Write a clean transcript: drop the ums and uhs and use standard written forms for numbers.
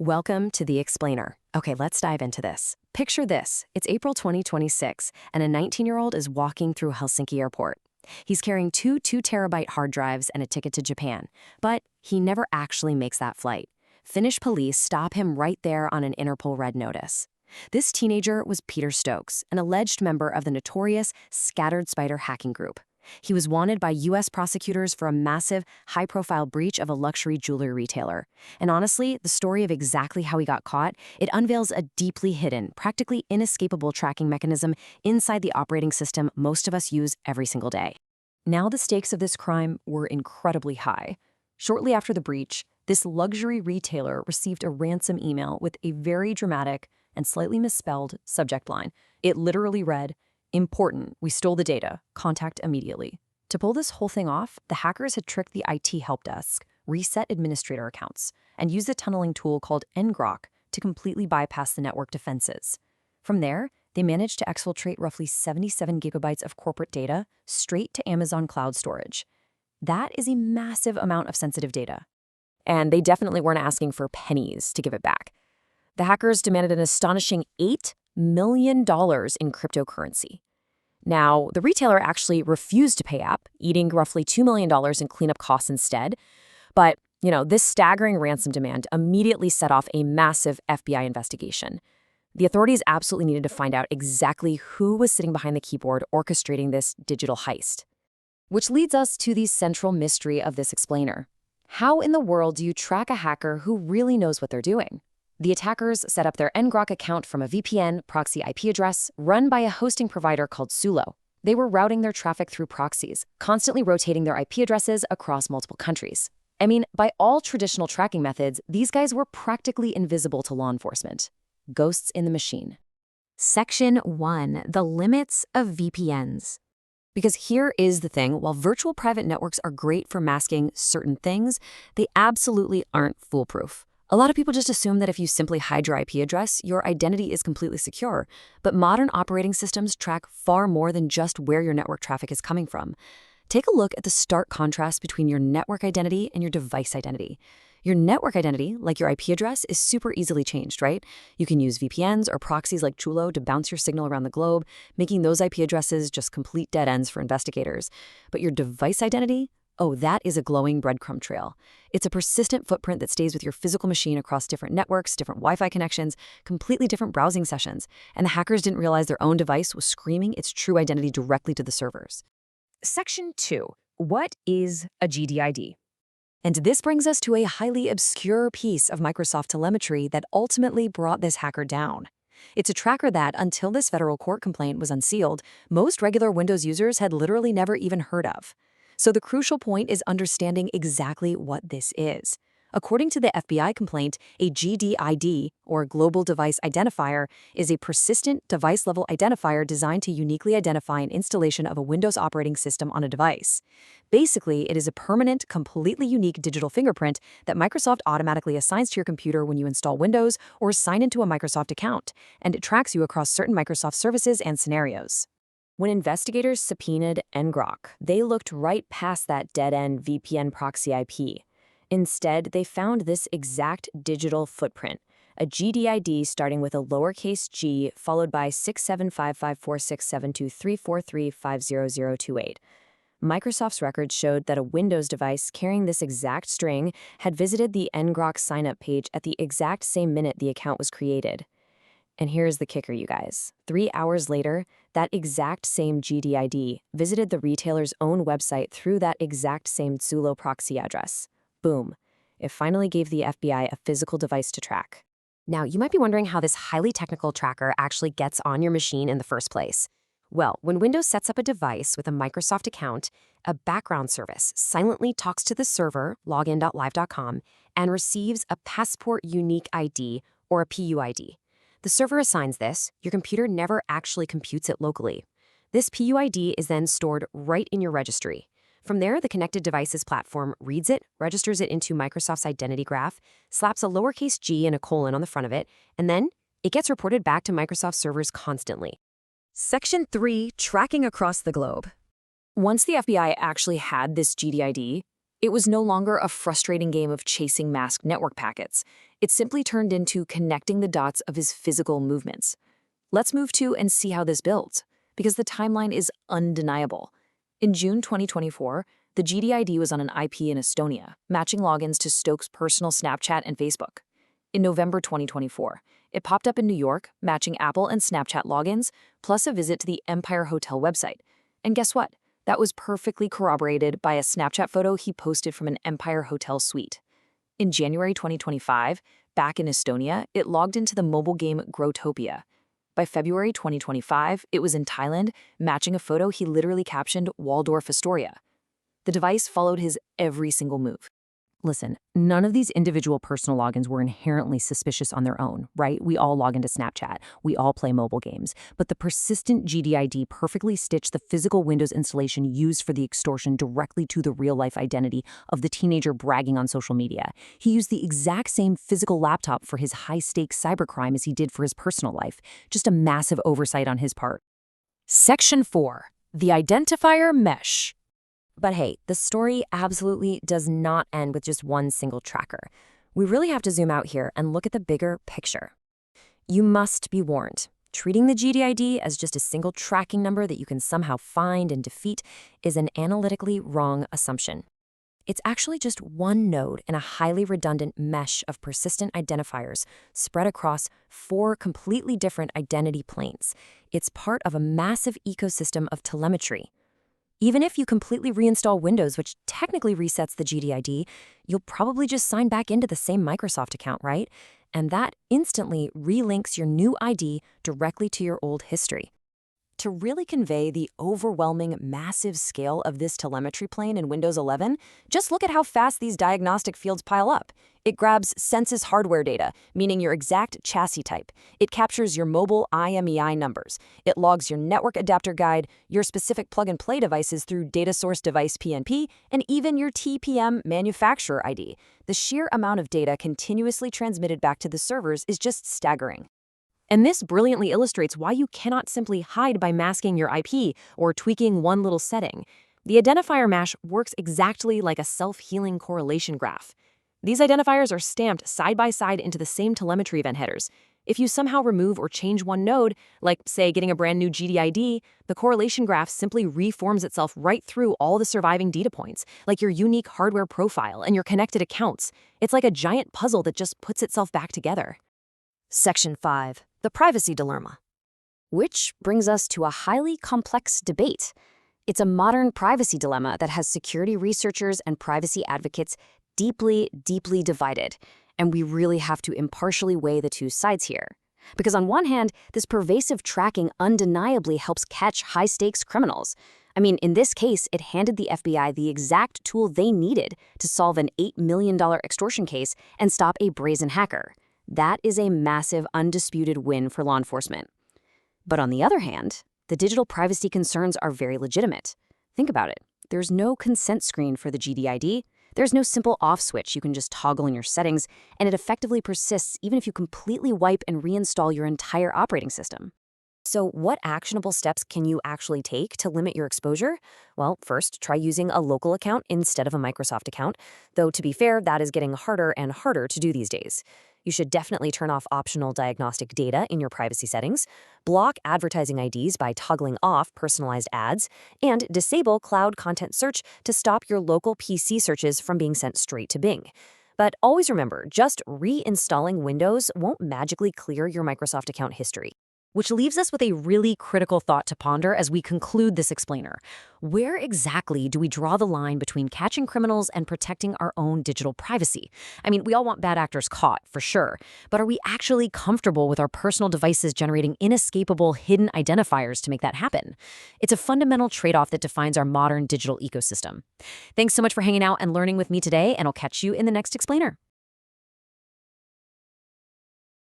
Welcome to The Explainer. Okay, let's dive into this. Picture this. It's April 2026, and a 19-year-old is walking through Helsinki airport. He's carrying two 2-terabyte hard drives and a ticket to Japan, but he never actually makes that flight. Finnish police stop him right there on an Interpol red notice. This teenager was Peter Stokes, an alleged member of the notorious Scattered Spider hacking group. He was wanted by U.S. prosecutors for a massive, high-profile breach of a luxury jewelry retailer. And honestly, the story of exactly how he got caught, it unveils a deeply hidden, practically inescapable tracking mechanism inside the operating system most of us use every single day. Now the stakes of this crime were incredibly high. Shortly after the breach, this luxury retailer received a ransom email with a very dramatic and slightly misspelled subject line. It literally read, "Important, we stole the data. Contact immediately." To pull this whole thing off, the hackers had tricked the IT help desk, reset administrator accounts, and used a tunneling tool called ngrok to completely bypass the network defenses. From there, they managed to exfiltrate roughly 77 gigabytes of corporate data straight to Amazon cloud storage. That is a massive amount of sensitive data. And they definitely weren't asking for pennies to give it back. The hackers demanded an astonishing $8 million in cryptocurrency. Now, the retailer actually refused to pay up, eating roughly $2 million in cleanup costs instead. But, this staggering ransom demand immediately set off a massive FBI investigation. The authorities absolutely needed to find out exactly who was sitting behind the keyboard orchestrating this digital heist. Which leads us to the central mystery of this explainer. How in the world do you track a hacker who really knows what they're doing? The attackers set up their ngrok account from a VPN proxy IP address run by a hosting provider called Sulo. They were routing their traffic through proxies, constantly rotating their IP addresses across multiple countries. I mean, by all traditional tracking methods, these guys were practically invisible to law enforcement. Ghosts in the machine. Section 1. The limits of VPNs. Because here is the thing, while virtual private networks are great for masking certain things, they absolutely aren't foolproof. A lot of people just assume that if you simply hide your IP address, your identity is completely secure. But modern operating systems track far more than just where your network traffic is coming from. Take a look at the stark contrast between your network identity and your device identity. Your network identity, like your IP address, is super easily changed, right? You can use VPNs or proxies like Chulo to bounce your signal around the globe, making those IP addresses just complete dead ends for investigators. But your device identity? Oh, that is a glowing breadcrumb trail. It's a persistent footprint that stays with your physical machine across different networks, different Wi-Fi connections, completely different browsing sessions, and the hackers didn't realize their own device was screaming its true identity directly to the servers. Section 2. What is a GDID? And this brings us to a highly obscure piece of Microsoft telemetry that ultimately brought this hacker down. It's a tracker that, until this federal court complaint was unsealed, most regular Windows users had literally never even heard of. So the crucial point is understanding exactly what this is. According to the FBI complaint, a GDID, or Global Device Identifier, is a persistent device-level identifier designed to uniquely identify an installation of a Windows operating system on a device. Basically, it is a permanent, completely unique digital fingerprint that Microsoft automatically assigns to your computer when you install Windows or sign into a Microsoft account, and it tracks you across certain Microsoft services and scenarios. When investigators subpoenaed ngrok, they looked right past that dead-end VPN proxy IP. Instead, they found this exact digital footprint, a GDID starting with a lowercase g followed by 67554672343500028. Microsoft's records showed that a Windows device carrying this exact string had visited the ngrok sign-up page at the exact same minute the account was created. And here's the kicker, you guys. 3 hours later, that exact same GDID visited the retailer's own website through that exact same Sulo proxy address. Boom. It finally gave the FBI a physical device to track. Now, you might be wondering how this highly technical tracker actually gets on your machine in the first place. Well, when Windows sets up a device with a Microsoft account, a background service silently talks to the server, login.live.com, and receives a passport unique ID, or a PUID. The server assigns this. Your computer never actually computes it locally. This PUID is then stored right in your registry. From there, the connected devices platform reads it, registers it into Microsoft's identity graph, slaps a lowercase g and a colon on the front of it, and then it gets reported back to Microsoft servers constantly. Section 3. Tracking across the globe. Once the FBI actually had this GDID, It was no longer a frustrating game of chasing masked network packets. It simply turned into connecting the dots of his physical movements. Let's move to and see how this builds, because the timeline is undeniable. In June 2024, the GDID was on an IP in Estonia, matching logins to Stokes' personal Snapchat and Facebook. In November 2024, it popped up in New York, matching Apple and Snapchat logins, plus a visit to the Empire Hotel website. And guess what? That was perfectly corroborated by a Snapchat photo he posted from an Empire Hotel suite. In January 2025, back in Estonia, it logged into the mobile game Growtopia. By February 2025, it was in Thailand, matching a photo he literally captioned Waldorf Astoria. The device followed his every single move. Listen, none of these individual personal logins were inherently suspicious on their own, right? We all log into Snapchat. We all play mobile games. But the persistent GDID perfectly stitched the physical Windows installation used for the extortion directly to the real-life identity of the teenager bragging on social media. He used the exact same physical laptop for his high-stakes cybercrime as he did for his personal life. Just a massive oversight on his part. Section 4. The Identifier Mesh. But hey, the story absolutely does not end with just one single tracker. We really have to zoom out here and look at the bigger picture. You must be warned. Treating the GDID as just a single tracking number that you can somehow find and defeat is an analytically wrong assumption. It's actually just one node in a highly redundant mesh of persistent identifiers spread across 4 completely different identity planes. It's part of a massive ecosystem of telemetry. Even if you completely reinstall Windows, which technically resets the GDID, you'll probably just sign back into the same Microsoft account, right? And that instantly relinks your new ID directly to your old history. To really convey the overwhelming, massive scale of this telemetry plane in Windows 11, just look at how fast these diagnostic fields pile up. It grabs census hardware data, meaning your exact chassis type. It captures your mobile IMEI numbers. It logs your network adapter guide, your specific plug-and-play devices through data source device PNP, and even your TPM manufacturer ID. The sheer amount of data continuously transmitted back to the servers is just staggering. And this brilliantly illustrates why you cannot simply hide by masking your IP or tweaking one little setting. The identifier mesh works exactly like a self-healing correlation graph. These identifiers are stamped side by side into the same telemetry event headers. If you somehow remove or change one node, like, say, getting a brand new GDID, the correlation graph simply reforms itself right through all the surviving data points, like your unique hardware profile and your connected accounts. It's like a giant puzzle that just puts itself back together. Section 5. The Privacy Dilemma. Which brings us to a highly complex debate. It's a modern privacy dilemma that has security researchers and privacy advocates deeply, deeply divided. And we really have to impartially weigh the two sides here. Because on one hand, this pervasive tracking undeniably helps catch high-stakes criminals. I mean, in this case, it handed the FBI the exact tool they needed to solve an $8 million extortion case and stop a brazen hacker. That is a massive, undisputed win for law enforcement. But on the other hand, the digital privacy concerns are very legitimate. Think about it. There's no consent screen for the GDID. There's no simple off switch you can just toggle in your settings, and it effectively persists even if you completely wipe and reinstall your entire operating system. So what actionable steps can you actually take to limit your exposure? Well, first, try using a local account instead of a Microsoft account, though to be fair, that is getting harder and harder to do these days. You should definitely turn off optional diagnostic data in your privacy settings, block advertising IDs by toggling off personalized ads, and disable cloud content search to stop your local PC searches from being sent straight to Bing. But always remember, just reinstalling Windows won't magically clear your Microsoft account history. Which leaves us with a really critical thought to ponder as we conclude this explainer. Where exactly do we draw the line between catching criminals and protecting our own digital privacy? I mean, we all want bad actors caught, for sure, but are we actually comfortable with our personal devices generating inescapable hidden identifiers to make that happen? It's a fundamental trade-off that defines our modern digital ecosystem. Thanks so much for hanging out and learning with me today, and I'll catch you in the next explainer.